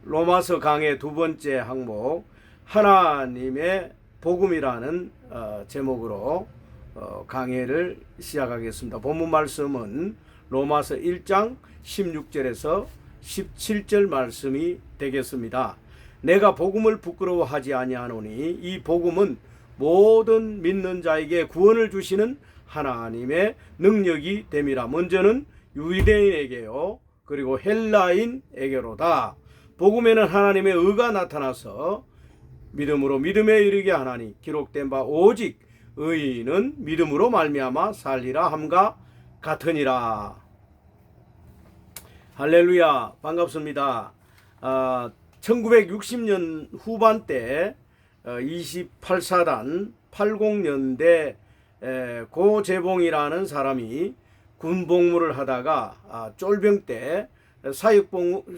로마서 강의 두 번째 항목 하나님의 복음이라는 제목으로 강의를 시작하겠습니다. 본문 말씀은 로마서 1장 16절에서 17절 말씀이 되겠습니다. 내가 복음을 부끄러워하지 아니하노니 이 복음은 모든 믿는 자에게 구원을 주시는 하나님의 능력이 됨이라. 먼저는 유대인에게요 그리고 헬라인에게로다. 복음에는 하나님의 의가 나타나서 믿음으로 믿음에 이르게 하나니 기록된 바 오직 의인은 믿음으로 말미암아 살리라 함과 같으니라. 할렐루야, 반갑습니다. 1960년 후반때 28사단 80년대 고재봉이라는 사람이 군복무를 하다가 쫄병 때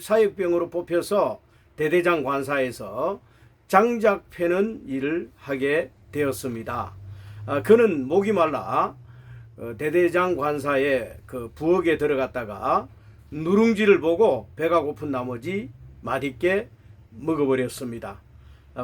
사역병으로 뽑혀서 대대장 관사에서 장작 패는 일을 하게 되었습니다. 그는 목이 말라 대대장 관사의 그 부엌에 들어갔다가 누룽지를 보고 배가 고픈 나머지 맛있게 먹어버렸습니다.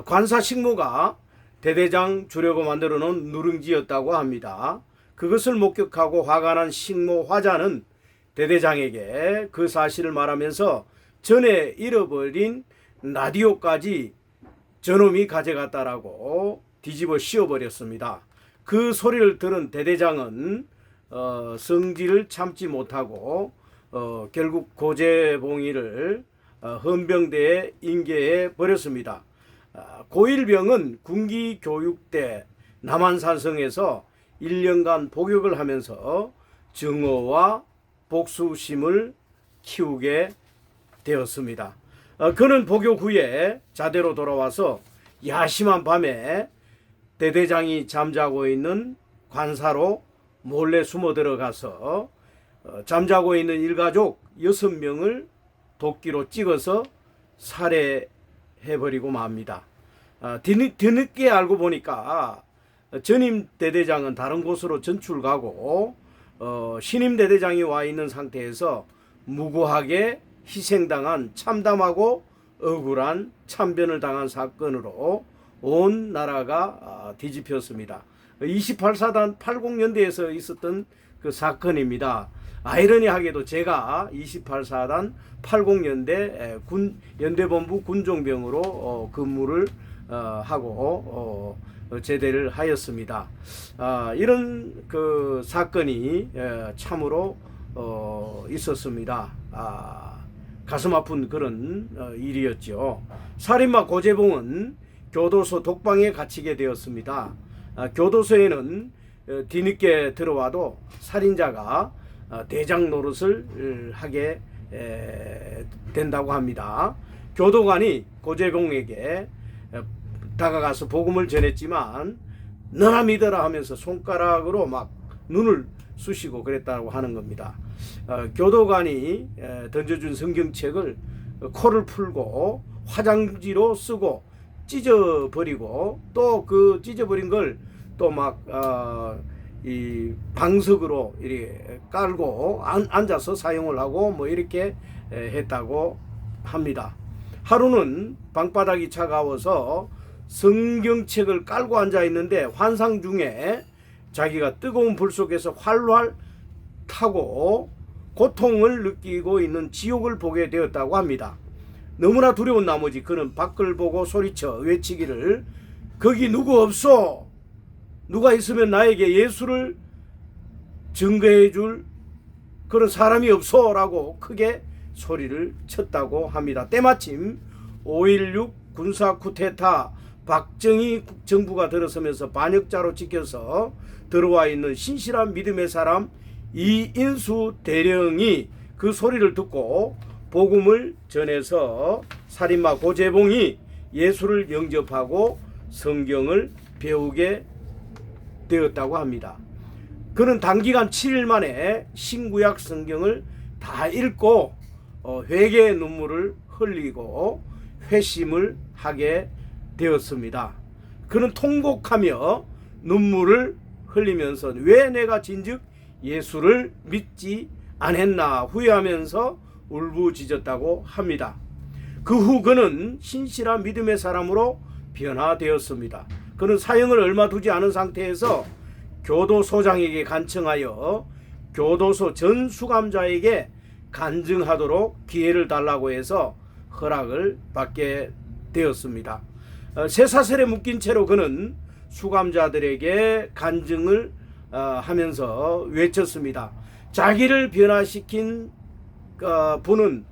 관사 식모가 대대장 주려고 만들어 놓은 누룽지였다고 합니다. 그것을 목격하고 화가 난 식모 화자는 대대장에게 그 사실을 말하면서 전에 잃어버린 라디오까지 저놈이 가져갔다라고 뒤집어 씌워버렸습니다. 그 소리를 들은 대대장은 성질을 참지 못하고 결국 고재봉이를 헌병대에 인계해 버렸습니다. 고일병은 군기교육대 남한산성에서 1년간 복역을 하면서 정어와 복수심을 키우게 되었습니다. 그는 복역 후에 자대로 돌아와서 야심한 밤에 대대장이 잠자고 있는 관사로 몰래 숨어 들어가서 잠자고 있는 일가족 6명을 도끼로 찍어서 살해해버리고 맙니다. 뒤늦게 알고 보니까 전임 대대장은 다른 곳으로 전출 가고 신임 대대장이 와 있는 상태에서 무고하게 희생당한 참담하고 억울한 참변을 당한 사건으로 온 나라가 뒤집혔습니다. 28사단 80년대에서 있었던 그 사건입니다. 아이러니하게도 제가 28사단 80년대 연대본부 군종병으로 근무를 하고 제대를 하였습니다. 이런 그 사건이 참으로 있었습니다. 가슴 아픈 그런 일이었죠. 살인마 고재봉은 교도소 독방에 갇히게 되었습니다. 교도소에는 뒤늦게 들어와도 살인자가 대장 노릇을 하게 된다고 합니다. 교도관이 고재봉에게 다가가서 복음을 전했지만 너나 믿어라 하면서 손가락으로 막 눈을 쑤시고 그랬다고 하는 겁니다. 교도관이 던져준 성경책을 코를 풀고 화장지로 쓰고 찢어버리고 또 그 찢어버린 걸 또 막 이 방석으로 이렇게 깔고 앉아서 사용을 하고 뭐 이렇게 했다고 합니다. 하루는 방바닥이 차가워서 성경책을 깔고 앉아 있는데 환상 중에 자기가 뜨거운 불 속에서 활활 타고 고통을 느끼고 있는 지옥을 보게 되었다고 합니다. 너무나 두려운 나머지 그는 밖을 보고 소리쳐 외치기를 거기 누구 없소? 누가 있으면 나에게 예수를 증거해 줄 그런 사람이 없소? 라고 크게 소리를 쳤다고 합니다. 때마침 5.16 군사 쿠데타 박정희 정부가 들어서면서 반역자로 찍혀서 들어와 있는 신실한 믿음의 사람 이인수 대령이 그 소리를 듣고 복음을 전해서 살인마 고재봉이 예수를 영접하고 성경을 배우게 되었다고 합니다. 그는 단기간 7일 만에 신구약 성경을 다 읽고 회개의 눈물을 흘리고 회심을 하게 되었습니다. 그는 통곡하며 눈물을 흘리면서 왜 내가 진즉 예수를 믿지 않았나 후회하면서 울부짖었다고 합니다. 그 후 그는 신실한 믿음의 사람으로 변화되었습니다. 그는 사형을 얼마 두지 않은 상태에서 교도소장에게 간청하여 교도소 전 수감자에게 간증하도록 기회를 달라고 해서 허락을 받게 되었습니다. 쇠사슬에 묶인 채로 그는 수감자들에게 간증을 하면서 외쳤습니다. 자기를 변화시킨 분은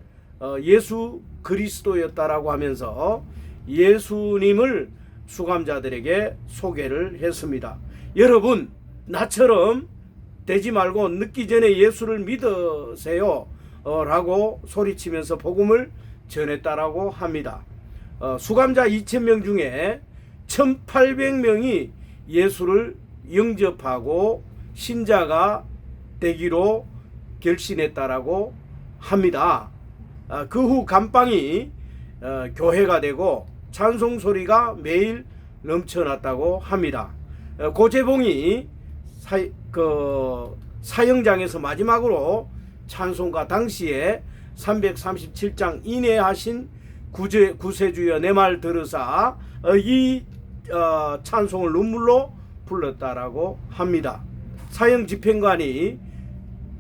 예수 그리스도였다라고 하면서 예수님을 수감자들에게 소개를 했습니다. 여러분, 나처럼 되지 말고 늦기 전에 예수를 믿으세요 라고 소리치면서 복음을 전했다라고 합니다. 수감자 2000명 중에 1800명이 예수를 영접하고 신자가 되기로 결심했다라고 합니다. 그 후 감방이 교회가 되고 찬송 소리가 매일 넘쳐났다고 합니다. 고재봉이 사형장에서 마지막으로 찬송가 당시에 337장 인해하신 구세주여 내 말 들으사 이 찬송을 눈물로 불렀다라고 합니다. 사형 집행관이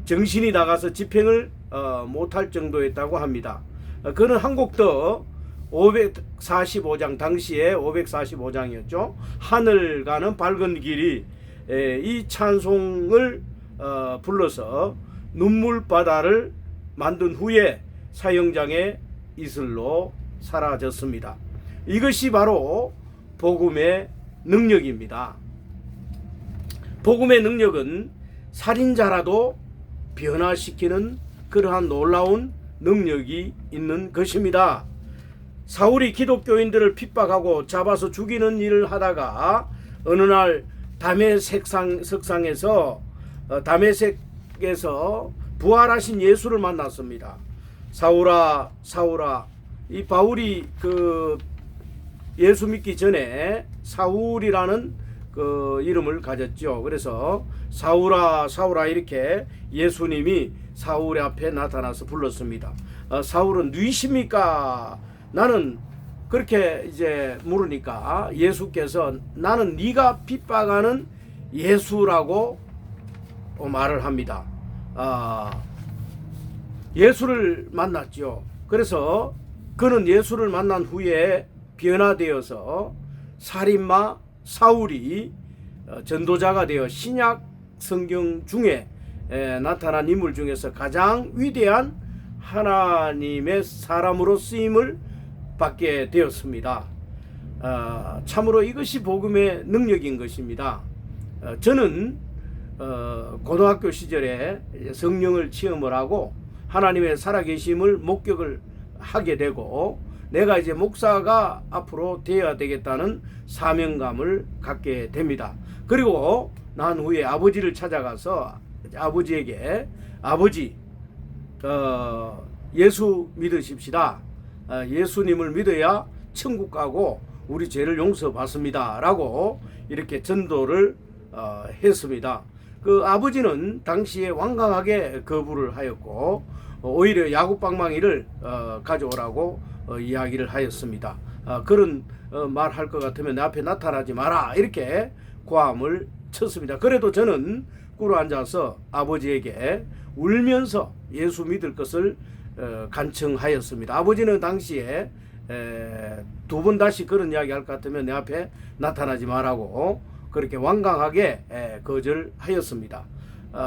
정신이 나가서 집행을 못할 정도였다고 합니다. 그는 한곡더 545장, 당시에 545장이었죠. 하늘 가는 밝은 길이 이 찬송을 불러서 눈물바다를 만든 후에 사형장의 이슬로 사라졌습니다. 이것이 바로 복음의 능력입니다. 복음의 능력은 살인자라도 변화시키는 그러한 놀라운 능력이 있는 것입니다. 사울이 기독교인들을 핍박하고 잡아서 죽이는 일을 하다가 어느 날 다메섹에서 부활하신 예수를 만났습니다. 사울아, 사울아. 이 바울이 예수 믿기 전에 사울이라는 이름을 가졌죠. 그래서 사울아, 사울아 이렇게 예수님이 사울 앞에 나타나서 불렀습니다. 사울은 누이십니까? 나는 그렇게 이제 물으니까 예수께서 나는 네가 핍박하는 예수라고 말을 합니다. 예수를 만났죠. 그래서 그는 예수를 만난 후에 변화되어서 살인마 사울이 전도자가 되어 신약 성경 중에 나타난 인물 중에서 가장 위대한 하나님의 사람으로 쓰임을 받게 되었습니다. 참으로 이것이 복음의 능력인 것입니다. 저는 고등학교 시절에 성령을 체험을 하고 하나님의 살아계심을 목격을 하게 되고 내가 이제 목사가 앞으로 되어야 되겠다는 사명감을 갖게 됩니다. 그리고 난 후에 아버지를 찾아가서 아버지에게 아버지 예수 믿으십시다. 예수님을 믿어야 천국 가고 우리 죄를 용서받습니다 라고 이렇게 전도를 했습니다. 그 아버지는 당시에 완강하게 거부를 하였고 오히려 야구방망이를 가져오라고 이야기를 하였습니다. 그런 말 할 것 같으면 내 앞에 나타나지 마라 이렇게 고함을 쳤습니다. 그래도 저는 꿇어 앉아서 아버지에게 울면서 예수 믿을 것을 간청하였습니다. 아버지는 당시에 두 번 다시 그런 이야기 할 것 같으면 내 앞에 나타나지 마라고 그렇게 완강하게 거절하였습니다.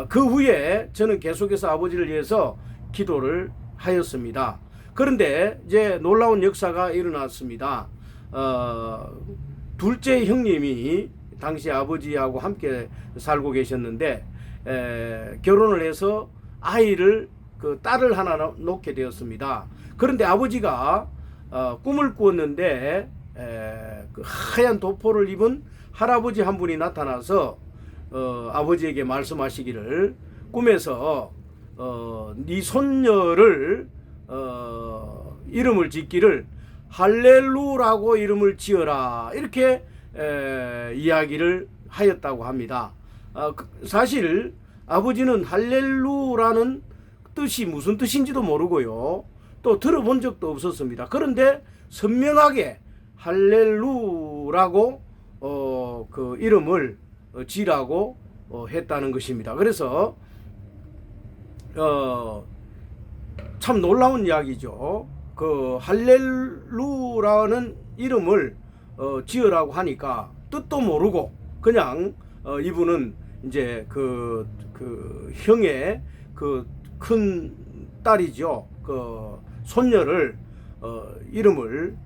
그 후에 저는 계속해서 아버지를 위해서 기도를 하였습니다. 그런데 이제 놀라운 역사가 일어났습니다. 둘째 형님이 당시 아버지하고 함께 살고 계셨는데 결혼을 해서 아이를 딸을 하나 놓게 되었습니다. 그런데 아버지가 꿈을 꾸었는데 그 하얀 도포를 입은 할아버지 한 분이 나타나서 아버지에게 말씀하시기를 꿈에서 네 손녀를 이름을 짓기를 할렐루라고 이름을 지어라 이렇게 이야기를 하였다고 합니다. 사실 아버지는 할렐루라는 뜻이 무슨 뜻인지도 모르고요. 또 들어본 적도 없었습니다. 그런데 선명하게 할렐루라고 그 이름을 지라고 했다는 것입니다. 그래서 참 놀라운 이야기죠. 그 할렐루라는 이름을 지으라고 하니까 뜻도 모르고 그냥 이분은 이제 그 형의 그 큰 딸이죠. 그 손녀를 이름을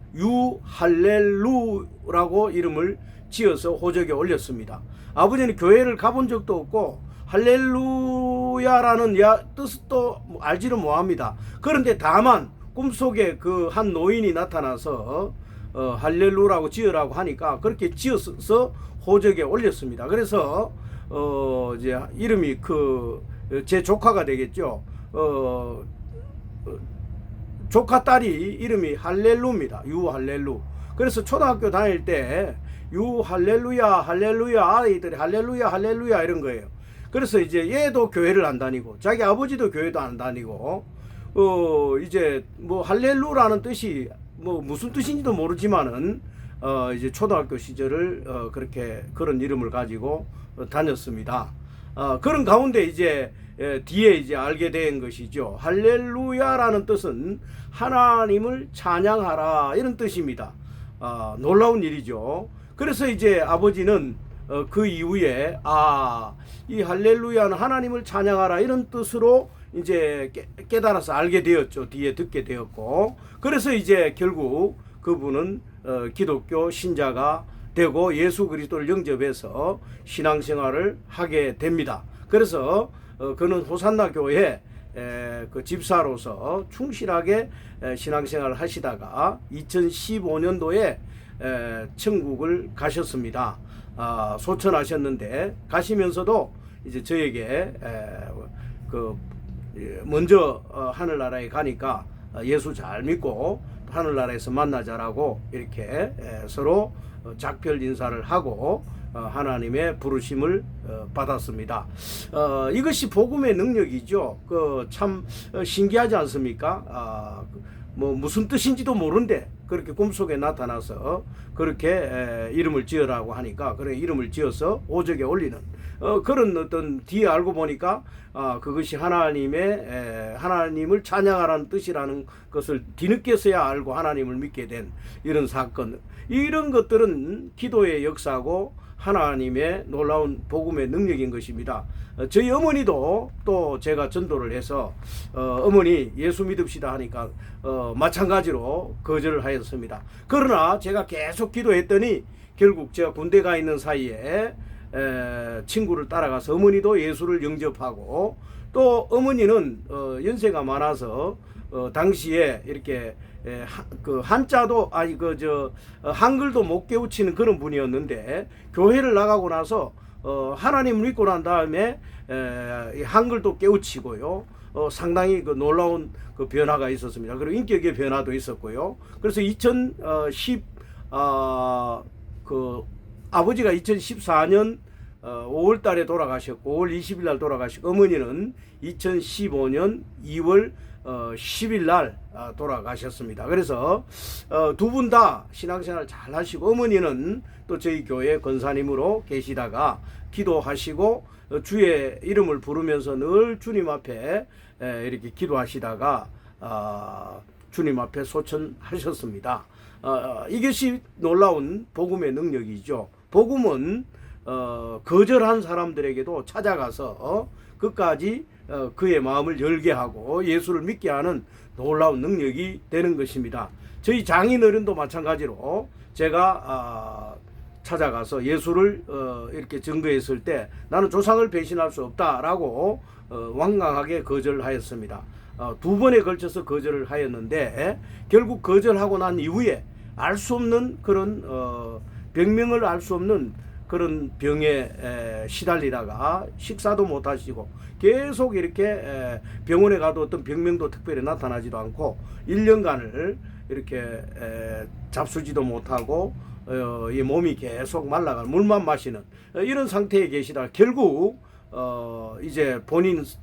유할렐루라고 이름을 지어서 호적에 올렸습니다. 아버지는 교회를 가본 적도 없고 할렐루야라는 뜻도 알지를 못합니다. 그런데 다만 꿈속에 그 한 노인이 나타나서 할렐루라고 지으라고 하니까 그렇게 지어서 호적에 올렸습니다. 그래서 이제 이름이 제 조카가 되겠죠. 조카 딸이 이름이 할렐루입니다. 유할렐루. 그래서 초등학교 다닐 때 유할렐루야 할렐루야 아이들이 할렐루야 할렐루야 이런 거예요. 그래서 이제 얘도 교회를 안 다니고 자기 아버지도 교회도 안 다니고 이제 뭐 할렐루라는 뜻이 뭐 무슨 뜻인지도 모르지만은 이제 초등학교 시절을 그렇게 그런 이름을 가지고 다녔습니다. 그런 가운데 이제 뒤에 이제 알게 된 것이죠. 할렐루야라는 뜻은 하나님을 찬양하라 이런 뜻입니다. 놀라운 일이죠. 그래서 이제 아버지는 그 이후에 이 할렐루야는 하나님을 찬양하라 이런 뜻으로 이제 깨달아서 알게 되었죠. 뒤에 듣게 되었고, 그래서 이제 결국 그분은 기독교 신자가 되고 예수 그리스도를 영접해서 신앙생활을 하게 됩니다. 그래서 그는 호산나 교회 그 집사로서 충실하게 신앙생활을 하시다가 2015년도에 천국을 가셨습니다. 소천하셨는데 가시면서도 이제 저에게 먼저 하늘나라에 가니까 예수 잘 믿고 하늘나라에서 만나자라고 이렇게 서로 작별 인사를 하고 하나님의 부르심을 받았습니다. 이것이 복음의 능력이죠. 참 신기하지 않습니까? 뭐 무슨 뜻인지도 모르는데 그렇게 꿈속에 나타나서 그렇게 이름을 지으라고 하니까 그래 이름을 지어서 오적에 올리는 그런 어떤 뒤에 알고 보니까 그것이 하나님을 찬양하라는 뜻이라는 것을 뒤늦게서야 알고 하나님을 믿게 된 이런 사건, 이런 것들은 기도의 역사고 하나님의 놀라운 복음의 능력인 것입니다. 저희 어머니도 또 제가 전도를 해서 어머니 예수 믿읍시다 하니까 마찬가지로 거절을 하였습니다. 그러나 제가 계속 기도했더니 결국 제가 군대 가 있는 사이에 친구를 따라가서 어머니도 예수를 영접하고, 또 어머니는 연세가 많아서 당시에 이렇게 그 한자도 한글도 못 깨우치는 그런 분이었는데 교회를 나가고 나서 하나님을 믿고 난 다음에 한글도 깨우치고요. 상당히 그 놀라운 그 변화가 있었습니다. 그리고 인격의 변화도 있었고요. 그래서 아버지가 2014년 5월 달에 돌아가셨고 5월 20일 날 돌아가시고 어머니는 2015년 2월 10일 날 돌아가셨습니다. 그래서 두 분 다 신앙생활 잘 하시고, 어머니는 또 저희 교회 권사님으로 계시다가 기도하시고 주의 이름을 부르면서 늘 주님 앞에 이렇게 기도하시다가 주님 앞에 소천하셨습니다. 이것이 놀라운 복음의 능력이죠. 복음은 거절한 사람들에게도 찾아가서 끝까지 그의 마음을 열게 하고 예수를 믿게 하는 놀라운 능력이 되는 것입니다. 저희 장인어른도 마찬가지로 제가 찾아가서 예수를 이렇게 증거했을 때 나는 조상을 배신할 수 없다라고 완강하게 거절하였습니다. 두 번에 걸쳐서 거절을 하였는데 결국 거절하고 난 이후에 알 수 없는 그런 병명을 알 수 없는 그런 병에 시달리다가 식사도 못 하시고 계속 이렇게 병원에 가도 어떤 병명도 특별히 나타나지도 않고 1년간을 이렇게 잡수지도 못하고 이 몸이 계속 말라가 물만 마시는 이런 상태에 계시다가 결국 이제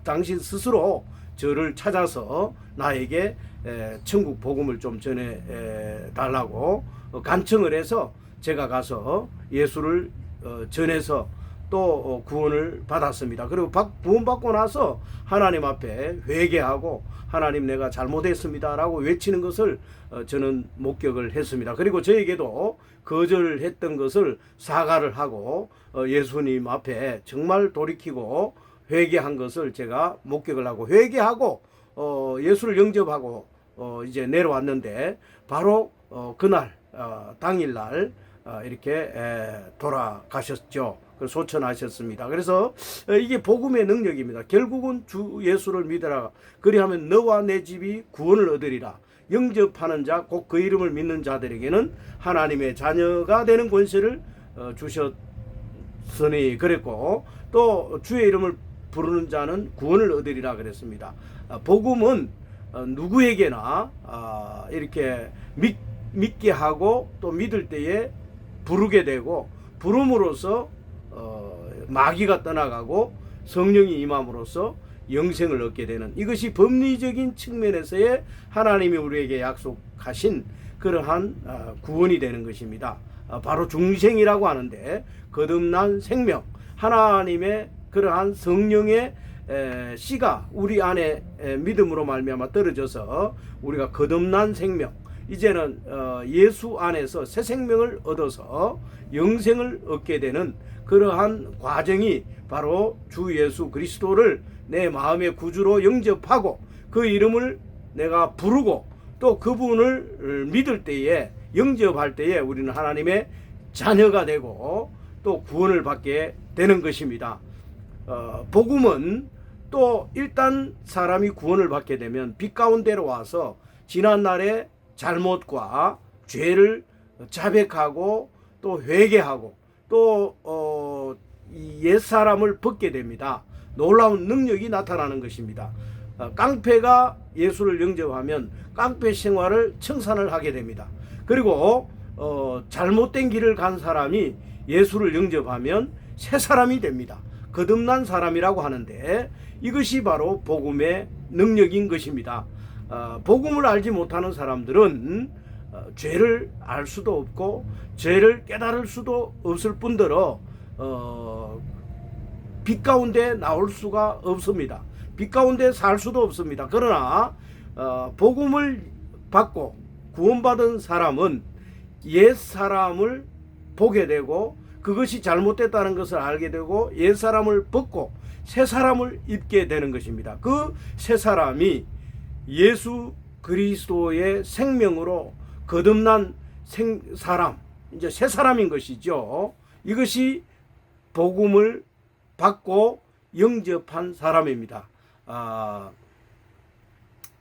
당신 스스로 저를 찾아서 나에게 천국 복음을 좀 전해 달라고 간청을 해서 제가 가서 예수를 전해서 또 구원을 받았습니다. 그리고 구원받고 나서 하나님 앞에 회개하고 하나님 내가 잘못했습니다 라고 외치는 것을 저는 목격을 했습니다. 그리고 저에게도 거절했던 것을 사과를 하고 예수님 앞에 정말 돌이키고 회개한 것을 제가 목격을 하고 회개하고 예수를 영접하고 이제 내려왔는데 바로 그날 당일날 이렇게 돌아가셨죠. 소천하셨습니다. 그래서 이게 복음의 능력입니다. 결국은 주 예수를 믿으라. 그리하면 너와 내 집이 구원을 얻으리라. 영접하는 자, 곧 그 이름을 믿는 자들에게는 하나님의 자녀가 되는 권세를 주셨으니 그랬고, 또 주의 이름을 부르는 자는 구원을 얻으리라 그랬습니다. 복음은 누구에게나 이렇게 믿게 하고 또 믿을 때에 부르게 되고, 부름으로써 마귀가 떠나가고 성령이 임함으로써 영생을 얻게 되는, 이것이 법리적인 측면에서의 하나님이 우리에게 약속하신 그러한 구원이 되는 것입니다. 바로 중생이라고 하는데 거듭난 생명, 하나님의 그러한 성령의 씨가 우리 안에 믿음으로 말미암아 떨어져서 우리가 거듭난 생명, 이제는 예수 안에서 새 생명을 얻어서 영생을 얻게 되는 그러한 과정이 바로 주 예수 그리스도를 내 마음의 구주로 영접하고 그 이름을 내가 부르고 또 그분을 믿을 때에, 영접할 때에 우리는 하나님의 자녀가 되고 또 구원을 받게 되는 것입니다. 복음은 또 일단 사람이 구원을 받게 되면 빛 가운데로 와서 지난날의 잘못과 죄를 자백하고 또 회개하고 또 옛사람을 벗게 됩니다. 놀라운 능력이 나타나는 것입니다. 깡패가 예수를 영접하면 깡패 생활을 청산을 하게 됩니다. 그리고 잘못된 길을 간 사람이 예수를 영접하면 새 사람이 됩니다. 거듭난 사람이라고 하는데 이것이 바로 복음의 능력인 것입니다. 복음을 알지 못하는 사람들은 죄를 알 수도 없고 죄를 깨달을 수도 없을 뿐더러 빛 가운데 나올 수가 없습니다. 빛 가운데 살 수도 없습니다. 그러나 복음을 받고 구원받은 사람은 옛 사람을 보게 되고 그것이 잘못됐다는 것을 알게 되고 옛 사람을 벗고 새 사람을 입게 되는 것입니다. 그 새 사람이 예수 그리스도의 생명으로 거듭난 사람, 이제 새 사람인 것이죠. 이것이 복음을 받고 영접한 사람입니다.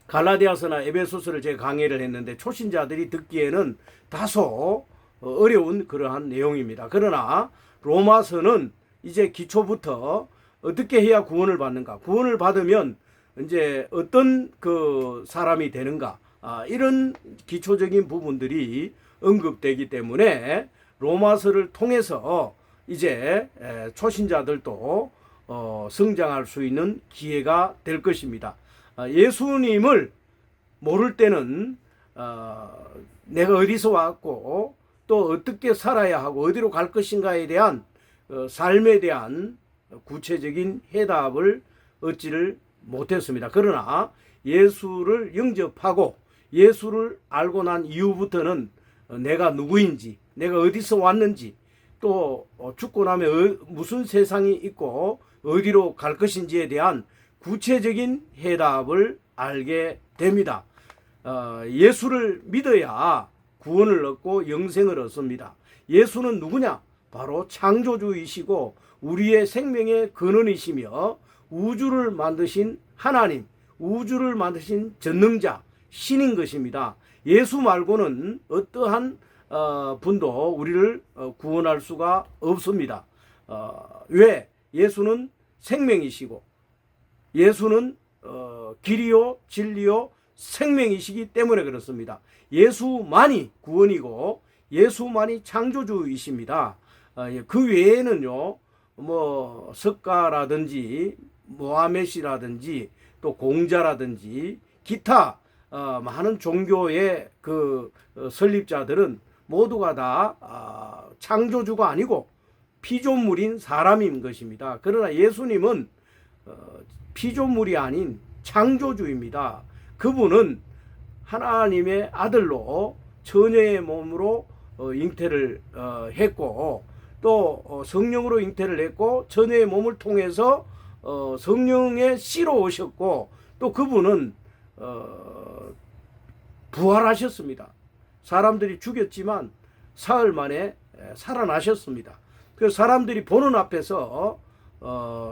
갈라디아서나 에베소서를 제가 강의를 했는데 초신자들이 듣기에는 다소 어려운 그러한 내용입니다. 그러나 로마서는 이제 기초부터 어떻게 해야 구원을 받는가, 구원을 받으면 이제 어떤 그 사람이 되는가, 이런 기초적인 부분들이 언급되기 때문에 로마서를 통해서 이제 초신자들도 성장할 수 있는 기회가 될 것입니다. 예수님을 모를 때는 내가 어디서 왔고 또 어떻게 살아야 하고 어디로 갈 것인가에 대한 삶에 대한 구체적인 해답을 얻지를 못했습니다. 그러나 예수를 영접하고 예수를 알고 난 이후부터는 내가 누구인지, 내가 어디서 왔는지, 또 죽고 나면 무슨 세상이 있고 어디로 갈 것인지에 대한 구체적인 해답을 알게 됩니다. 예수를 믿어야 구원을 얻고 영생을 얻습니다. 예수는 누구냐? 바로 창조주이시고 우리의 생명의 근원이시며 우주를 만드신 하나님, 우주를 만드신 전능자, 신인 것입니다. 예수 말고는 어떠한 분도 우리를 구원할 수가 없습니다. 왜? 예수는 생명이시고 예수는 길이요 진리요 생명이시기 때문에 그렇습니다. 예수만이 구원이고 예수만이 창조주이십니다. 그 외에는요 뭐 석가라든지 모하메시라든지 또 공자라든지 기타 많은 종교의 그 설립자들은 모두가 다 창조주가 아니고 피조물인 사람인 것입니다. 그러나 예수님은 피조물이 아닌 창조주입니다. 그분은 하나님의 아들로 처녀의 몸으로 잉태를 했고 또 성령으로 잉태를 했고 처녀의 몸을 통해서 성령의 씨로 오셨고 또 그분은 부활하셨습니다. 사람들이 죽였지만 사흘 만에 살아나셨습니다. 그 사람들이 보는 앞에서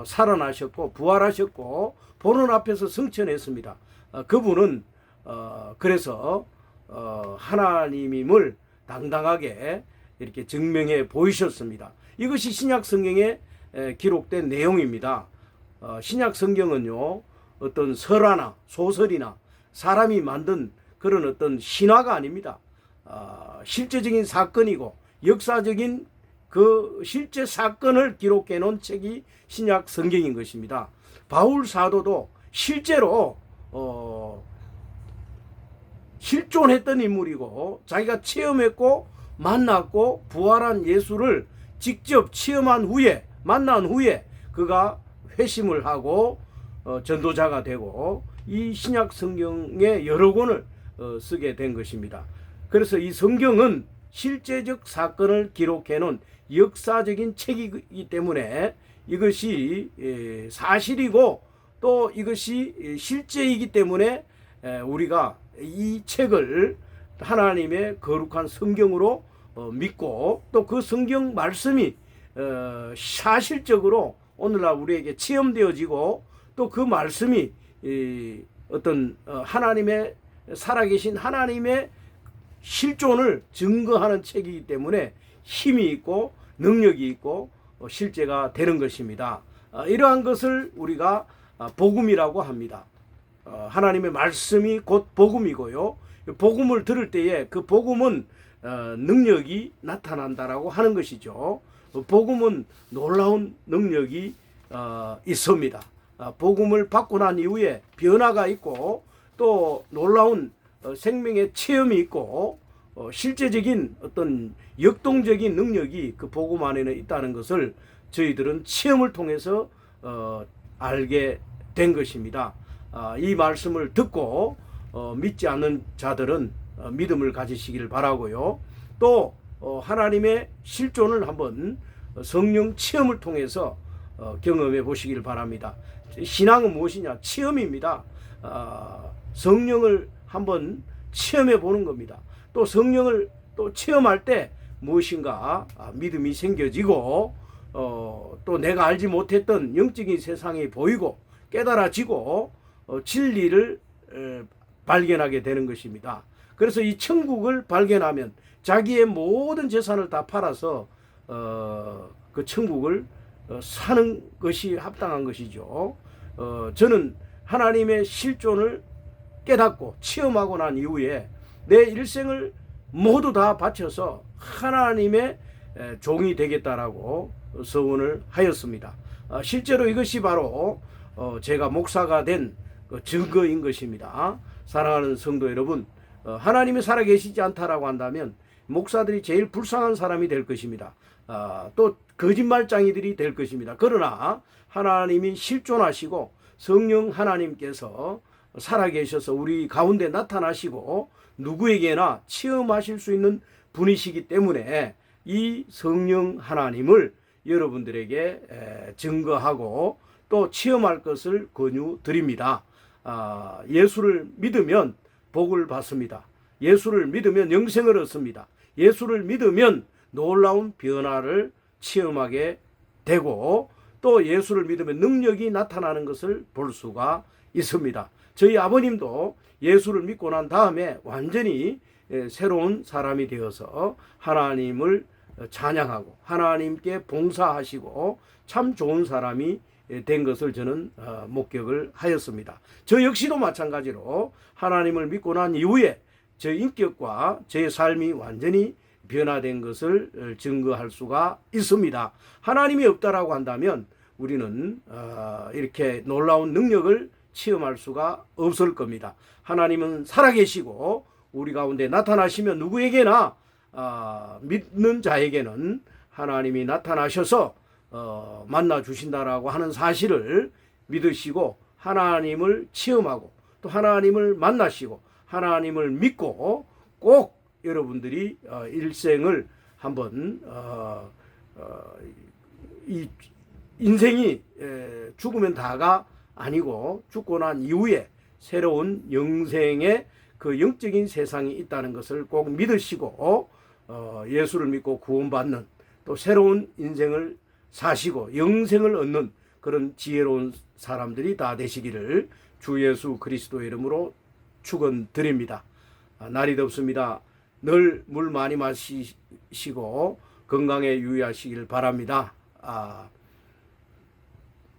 살아나셨고 부활하셨고 보는 앞에서 승천했습니다. 그분은 그래서 하나님임을 당당하게 이렇게 증명해 보이셨습니다. 이것이 신약 성경에 기록된 내용입니다. 신약 성경은요 어떤 설화나 소설이나 사람이 만든 그런 어떤 신화가 아닙니다. 실제적인 사건이고 역사적인 그 실제 사건을 기록해 놓은 책이 신약 성경인 것입니다. 바울 사도도 실제로 실존했던 인물이고 자기가 체험했고 만났고 부활한 예수를 직접 체험한 후에 만난 후에 그가 회심을 하고 전도자가 되고 이 신약 성경의 여러 권을 쓰게 된 것입니다. 그래서 이 성경은 실제적 사건을 기록해 놓은 역사적인 책이기 때문에 이것이 사실이고 또 이것이 실제이기 때문에 우리가 이 책을 하나님의 거룩한 성경으로 믿고 또 그 성경 말씀이 사실적으로 오늘날 우리에게 체험되어지고 또 그 말씀이 어떤 하나님의 살아계신 하나님의 실존을 증거하는 책이기 때문에 힘이 있고 능력이 있고 실제가 되는 것입니다. 이러한 것을 우리가 복음이라고 합니다. 하나님의 말씀이 곧 복음이고요. 복음을 들을 때에 그 복음은 능력이 나타난다라고 하는 것이죠. 복음은 놀라운 능력이 있습니다. 복음을 받고 난 이후에 변화가 있고 또 놀라운 생명의 체험이 있고 실제적인 어떤 역동적인 능력이 그 복음 안에는 있다는 것을 저희들은 체험을 통해서 알게 된 것입니다. 이 말씀을 듣고 믿지 않는 자들은 믿음을 가지시기를 바라고요. 또 하나님의 실존을 한번 성령 체험을 통해서 경험해 보시기를 바랍니다. 신앙은 무엇이냐? 체험입니다. 성령을 한번 체험해 보는 겁니다. 또 성령을 또 체험할 때 무엇인가 믿음이 생겨지고 또 내가 알지 못했던 영적인 세상이 보이고 깨달아지고 진리를 발견하게 되는 것입니다. 그래서 이 천국을 발견하면 자기의 모든 재산을 다 팔아서 그 천국을 사는 것이 합당한 것이죠. 저는 하나님의 실존을 깨닫고 체험하고 난 이후에 내 일생을 모두 다 바쳐서 하나님의 종이 되겠다라고 서원을 하였습니다. 실제로 이것이 바로 제가 목사가 된 증거인 것입니다. 사랑하는 성도 여러분, 하나님이 살아계시지 않다라고 한다면 목사들이 제일 불쌍한 사람이 될 것입니다. 또 거짓말장이들이 될 것입니다. 그러나 하나님이 실존하시고 성령 하나님께서 살아계셔서 우리 가운데 나타나시고 누구에게나 체험하실 수 있는 분이시기 때문에 이 성령 하나님을 여러분들에게 증거하고 또 체험할 것을 권유드립니다. 예수를 믿으면 복을 받습니다. 예수를 믿으면 영생을 얻습니다. 예수를 믿으면 놀라운 변화를 체험하게 되고 또 예수를 믿으면 능력이 나타나는 것을 볼 수가 있습니다. 저희 아버님도 예수를 믿고 난 다음에 완전히 새로운 사람이 되어서 하나님을 찬양하고 하나님께 봉사하시고 참 좋은 사람이 된 것을 저는 목격을 하였습니다. 저 역시도 마찬가지로 하나님을 믿고 난 이후에 제 인격과 제 삶이 완전히 변화된 것을 증거할 수가 있습니다. 하나님이 없다라고 한다면 우리는 이렇게 놀라운 능력을 체험할 수가 없을 겁니다. 하나님은 살아계시고 우리 가운데 나타나시면 누구에게나 믿는 자에게는 하나님이 나타나셔서 만나 주신다라고 하는 사실을 믿으시고 하나님을 체험하고 또 하나님을 만나시고 하나님을 믿고 꼭 여러분들이 일생을 한번 이 인생이 죽으면 다가 아니고 죽고 난 이후에 새로운 영생의 그 영적인 세상이 있다는 것을 꼭 믿으시고 예수를 믿고 구원받는 또 새로운 인생을 사시고 영생을 얻는 그런 지혜로운 사람들이 다 되시기를 주 예수 그리스도의 이름으로 축원드립니다. 날이 덥습니다. 늘 물 많이 마시고 건강에 유의하시길 바랍니다.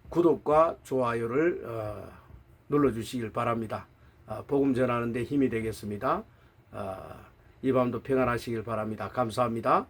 구독과 좋아요를 눌러주시길 바랍니다. 복음 전하는 데 힘이 되겠습니다. 이 밤도 평안하시길 바랍니다. 감사합니다.